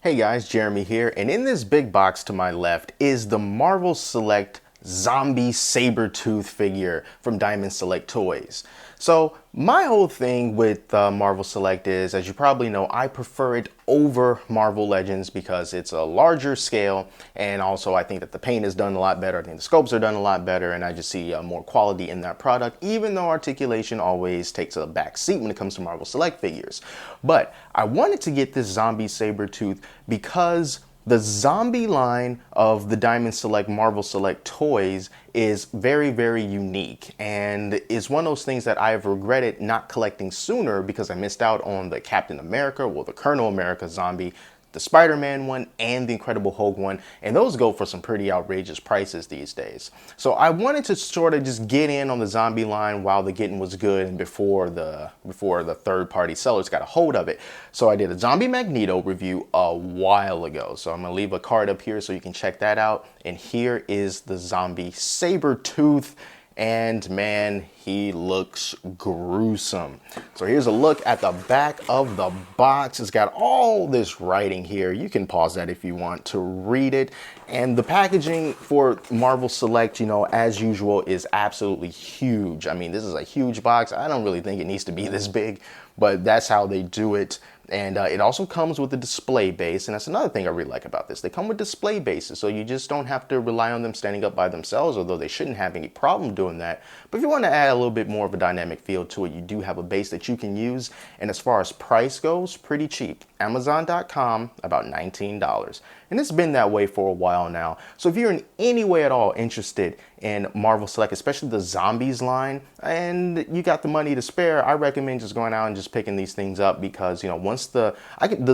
Hey guys, Jeremy here, and in this big box to my left is the Marvel Select Zombie Sabertooth figure from Diamond Select Toys. So my whole thing with Marvel Select is, as you probably know, I prefer it over Marvel Legends because it's a larger scale, and also I think that the paint is done a lot better. I think the scopes are done a lot better, and I just see more quality in that product, even though Articulation always takes a back seat when it comes to Marvel Select figures. But I wanted to get this Zombie Sabertooth because the zombie line of the Diamond Select Marvel Select toys is very, very unique, and is one of those things that I have regretted not collecting sooner because I missed out on the Captain America, well, the Colonel America zombie, the Spider-Man one, and the Incredible Hulk one, and those go for some pretty outrageous prices these days. So I wanted to sort of just get in on the zombie line while the getting was good and before the third-party sellers got a hold of it. So I did a Zombie Magneto review a while ago. So I'm gonna leave a card up here so you can check that out. And here is the Zombie Sabertooth. And man, he looks gruesome. So here's a look at the back of the box. It's got all this writing here. You can pause that if you want to read it. And the packaging for Marvel Select, you know, as usual, is absolutely huge. I mean, this is a huge box. I don't really think it needs to be this big, but that's how they do it. And it also comes with a display base, and that's another thing I really like about this. They come with display bases, so you just don't have to rely on them standing up by themselves, although they shouldn't have any problem doing that. But if you want to add a little bit more of a dynamic feel to it, you do have a base that you can use. And as far as price goes, pretty cheap. Amazon.com, about $19. And it's been that way for a while now. So if you're in any way at all interested in Marvel Select, especially the Zombies line, and you got the money to spare, I recommend just going out and just picking these things up because, you know, once the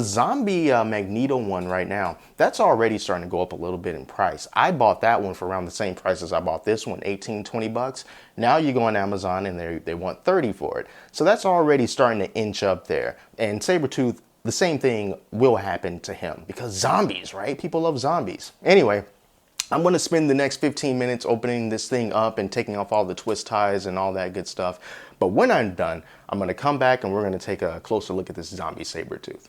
Zombie Magneto one right now, that's already starting to go up a little bit in price. I bought that one for around the same price as I bought this one, 18, 20 bucks. Now you go on Amazon and they want 30 for it. So that's already starting to inch up there. And Sabertooth, the same thing will happen to him because zombies, right? People love zombies. Anyway, I'm going to spend the next 15 minutes opening this thing up and taking off all the twist ties and all that good stuff. But when I'm done, I'm going to come back and we're going to take a closer look at this Zombie Sabertooth.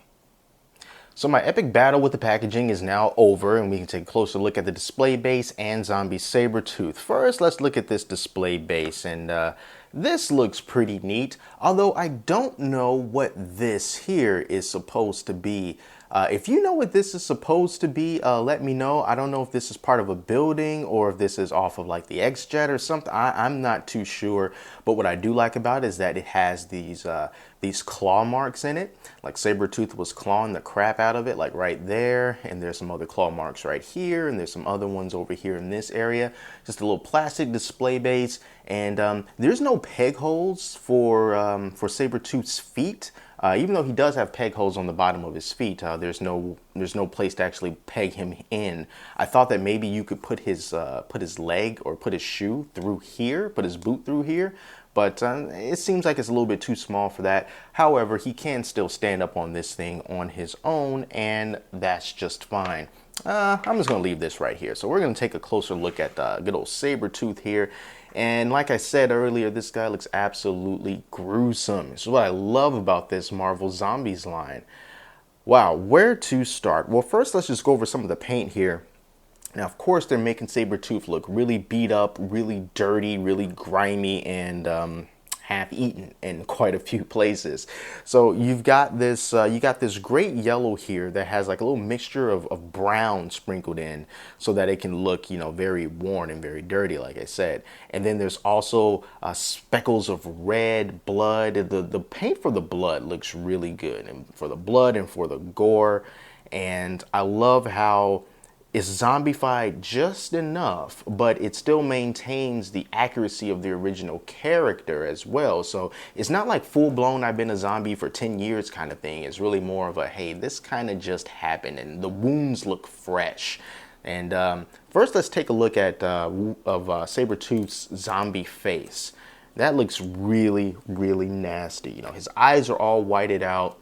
So my epic battle with the packaging is now over, and we can take a closer look at the display base and Zombie Sabertooth. First, let's look at this display base, and this looks pretty neat, although I don't know what this here is supposed to be. If you know what this is supposed to be, let me know. I don't know if this is part of a building or if this is off of like the X-Jet or something. I'm not too sure. But what I do like about it is that it has these claw marks in it. Like Sabertooth was clawing the crap out of it, like right there. And there's some other claw marks right here. And there's some other ones over here in this area. Just a little plastic display base. And there's no peg holes for Sabertooth's feet. Even though he does have peg holes on the bottom of his feet, there's no place to actually peg him in. I thought that maybe you could put his leg or put his shoe through here, put his boot through here, but it seems like it's a little bit too small for that. However, he can still stand up on this thing on his own, and that's just fine. I'm just going to leave this right here. So we're going to take a closer look at good old Sabertooth here. And like I said earlier, this guy looks absolutely gruesome. This is what I love about this Marvel Zombies line. Wow, where to start? Well, first let's just go over some of the paint here. Now, of course, they're making Sabertooth look really beat up, really dirty, really grimy, and half-eaten in quite a few places. So you've got this great yellow here that has like a little mixture of brown sprinkled in so that it can look, you know, very worn and very dirty, like I said. And then there's also speckles of red blood. The paint for the blood looks really good, and for the blood and for the gore. And I love how it's zombified just enough, but it still maintains the accuracy of the original character as well. So it's not like full-blown I've been a zombie for 10 years kind of thing. It's really more of a, hey, this kind of just happened, and the wounds look fresh. And first, let's take a look at Sabertooth's zombie face. That looks really, really nasty. You know, his eyes are all whited out,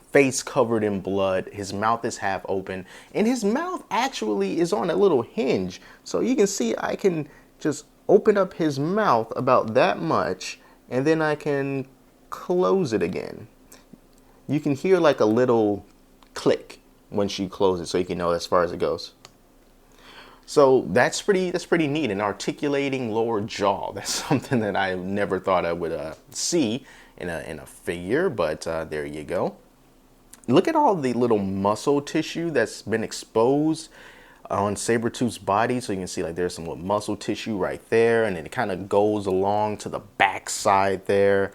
face covered in blood, his mouth is half open, and his mouth actually is on a little hinge. So you can see I can just open up his mouth about that much, and then I can close it again. You can hear like a little click once you close it so you can know as far as it goes. So that's pretty neat. An articulating lower jaw. That's something that I never thought I would see in a figure, but there you go. Look at all the little muscle tissue that's been exposed on Sabertooth's body. So you can see like there's some little muscle tissue right there, and then it kind of goes along to the back side there.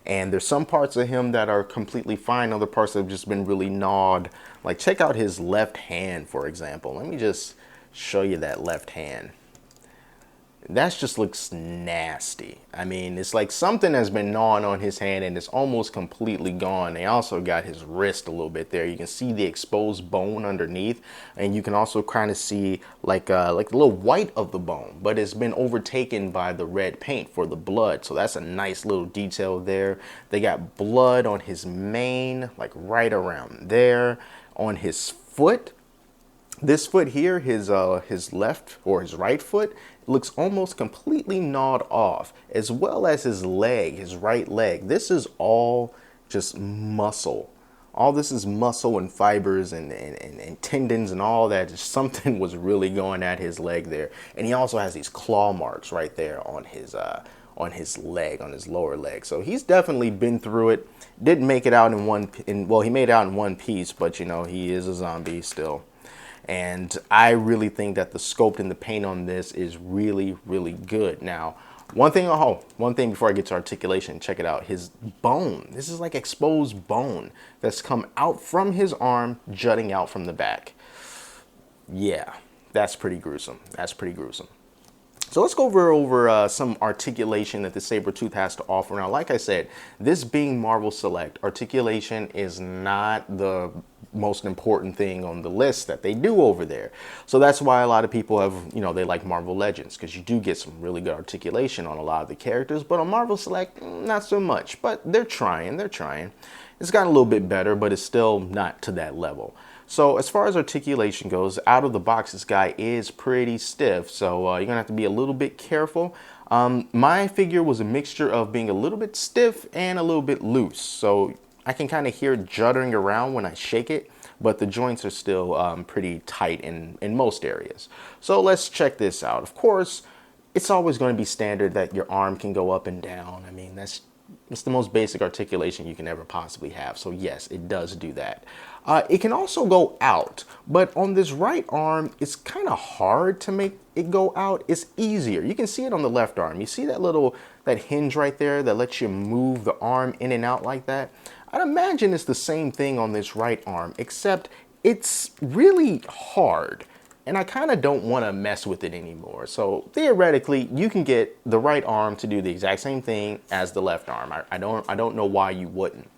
And there's some parts of him that are completely fine. Other parts that have just been really gnawed. Like check out his left hand, for example. Let me just show you that left hand. That just looks nasty. I mean, it's like something has been gnawing on his hand and it's almost completely gone. They also got his wrist a little bit there. You can see the exposed bone underneath, and you can also kind of see like a little white of the bone, but it's been overtaken by the red paint for the blood. So that's a nice little detail there. They got blood on his mane, like right around there. On his foot, this foot here, his left or his right foot, looks almost completely gnawed off, as well as his leg, his right leg. This is all just muscle. All this is muscle and fibers and tendons and all that. Just something was really going at his leg there. And he also has these claw marks right there on his leg, on his lower leg. So he's definitely been through it. Didn't make it out well, he made it out in one piece, but you know, he is a zombie still. And I really think that the sculpt and the paint on this is really, really good. Now, one thing before I get to articulation, check it out. His bone, this is like exposed bone that's come out from his arm, jutting out from the back. Yeah, that's pretty gruesome. That's pretty gruesome. So let's go over some articulation that the Sabertooth has to offer. Now, like I said, this being Marvel Select, articulation is not the most important thing on the list that they do over there. So that's why a lot of people have, you know, they like Marvel Legends, because you do get some really good articulation on a lot of the characters. But on Marvel Select, not so much. But they're trying. It's gotten a little bit better, but it's still not to that level. So as far as articulation goes, out of the box, this guy is pretty stiff. So you're going to have to be a little bit careful. My figure was a mixture of being a little bit stiff and a little bit loose. So I can kind of hear it juddering around when I shake it, but the joints are still pretty tight in most areas. So let's check this out. Of course, it's always going to be standard that your arm can go up and down. I mean, it's the most basic articulation you can ever possibly have. So yes, it does do that. It can also go out, but on this right arm, it's kind of hard to make it go out. It's easier. You can see it on the left arm. You see that hinge right there that lets you move the arm in and out like that? I'd imagine it's the same thing on this right arm, except it's really hard. And I kind of don't want to mess with it anymore. So theoretically, you can get the right arm to do the exact same thing as the left arm. I don't know why you wouldn't,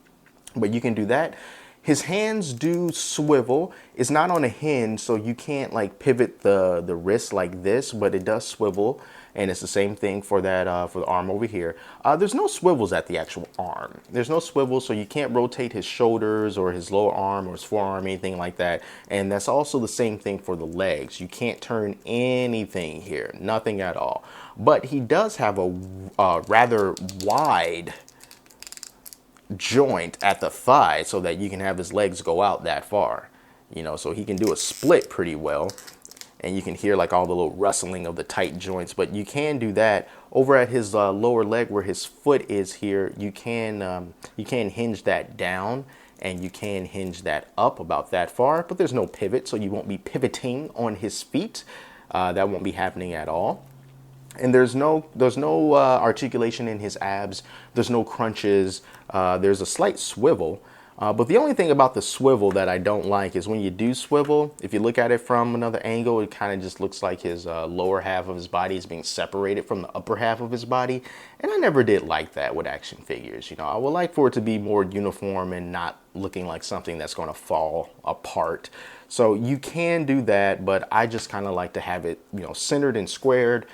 but you can do that. His hands do swivel. It's not on a hinge, so you can't like pivot the wrist like this, but it does swivel. And it's the same thing for that for the arm over here. There's no swivels at the actual arm. There's no swivel, so you can't rotate his shoulders or his lower arm or his forearm, anything like that. And that's also the same thing for the legs. You can't turn anything here, nothing at all. But he does have a rather wide joint at the thigh so that you can have his legs go out that far. You know, so he can do a split pretty well. And you can hear like all the little rustling of the tight joints, but you can do that over at his lower leg where his foot is here. You can hinge that down and you can hinge that up about that far, but there's no pivot, so you won't be pivoting on his feet. That won't be happening at all. And there's no articulation in his abs. There's no crunches. There's a slight swivel. But the only thing about the swivel that I don't like is when you do swivel, if you look at it from another angle, it kind of just looks like his lower half of his body is being separated from the upper half of his body. And I never did like that with action figures. You know, I would like for it to be more uniform and not looking like something that's going to fall apart. So you can do that, but I just kind of like to have it, you know, centered and squared.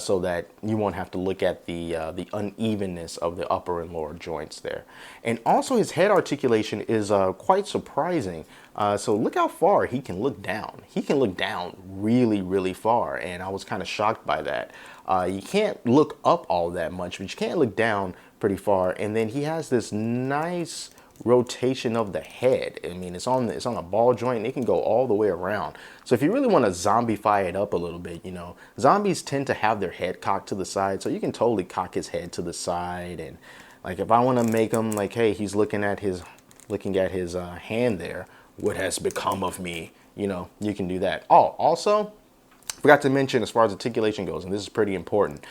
So that you won't have to look at the unevenness of the upper and lower joints there. And also his head articulation is quite surprising. So look how far he can look down. He can look down really, really far. And I was kind of shocked by that. You can't look up all that much, but you can't look down pretty far. And then he has this nice rotation of the head. I mean, it's on a ball joint and it can go all the way around. So if you really want to zombify it up a little bit, you know, zombies tend to have their head cocked to the side, so you can totally cock his head to the side. And like if I want to make him like, hey, he's looking at his hand there, what has become of me, you know, you can do that. Oh, also forgot to mention, as far as articulation goes, and this is pretty important,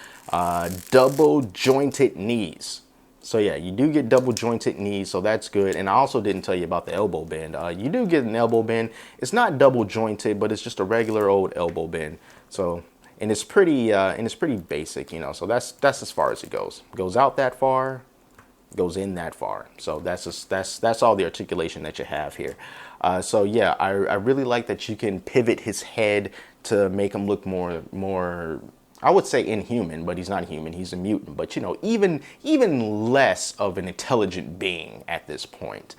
double jointed knees. So yeah, you do get double jointed knees, so that's good. And I also didn't tell you about the elbow bend. You do get an elbow bend. It's not double jointed, but it's just a regular old elbow bend. So, and it's pretty basic, you know. So that's as far as it goes. It goes out that far, goes in that far. So that's all the articulation that you have here. So yeah, I really like that you can pivot his head to make him look more, I would say inhuman, but he's not human. He's a mutant. But you know, even less of an intelligent being at this point.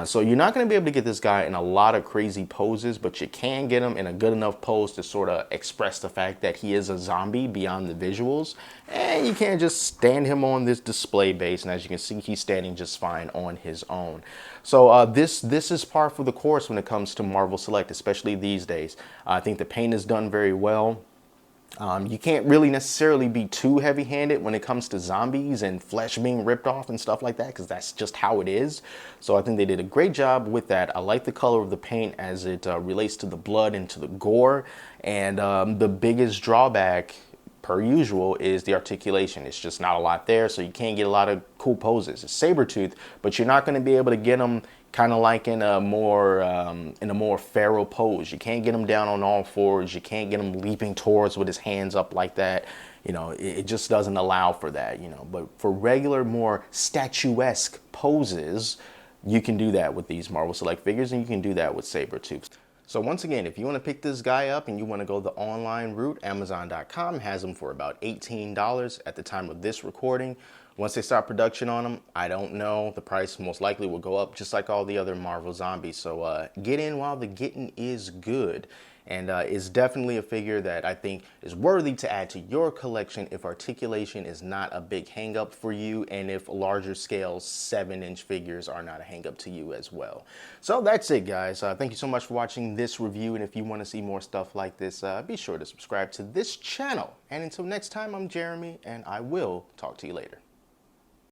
So you're not going to be able to get this guy in a lot of crazy poses, but you can get him in a good enough pose to sort of express the fact that he is a zombie beyond the visuals. And you can't just stand him on this display base. And as you can see, he's standing just fine on his own. So this is par for the course when it comes to Marvel Select, especially these days. I think the paint is done very well. You can't really necessarily be too heavy-handed when it comes to zombies and flesh being ripped off and stuff like that, because that's just how it is. So I think they did a great job with that. I like the color of the paint as it relates to the blood and to the gore. And the biggest drawback, per usual, is the articulation. It's just not a lot there, so you can't get a lot of cool poses. It's Sabertooth, but you're not going to be able to get them kind of like in a more feral pose. You can't get him down on all fours. You can't get him leaping towards with his hands up like that. You know, it just doesn't allow for that, you know. But for regular, more statuesque poses, you can do that with these Marvel Select figures, and you can do that with Sabertooth. So once again, if you want to pick this guy up and you want to go the online route, Amazon.com has them for about $18 at the time of this recording. Once they start production on them, I don't know. The price most likely will go up just like all the other Marvel zombies. So get in while the getting is good. And it's definitely a figure that I think is worthy to add to your collection if articulation is not a big hang-up for you, and if larger scale 7-inch figures are not a hang-up to you as well. So that's it, guys. Thank you so much for watching this review, and if you want to see more stuff like this, be sure to subscribe to this channel. And until next time, I'm Jeremy, and I will talk to you later.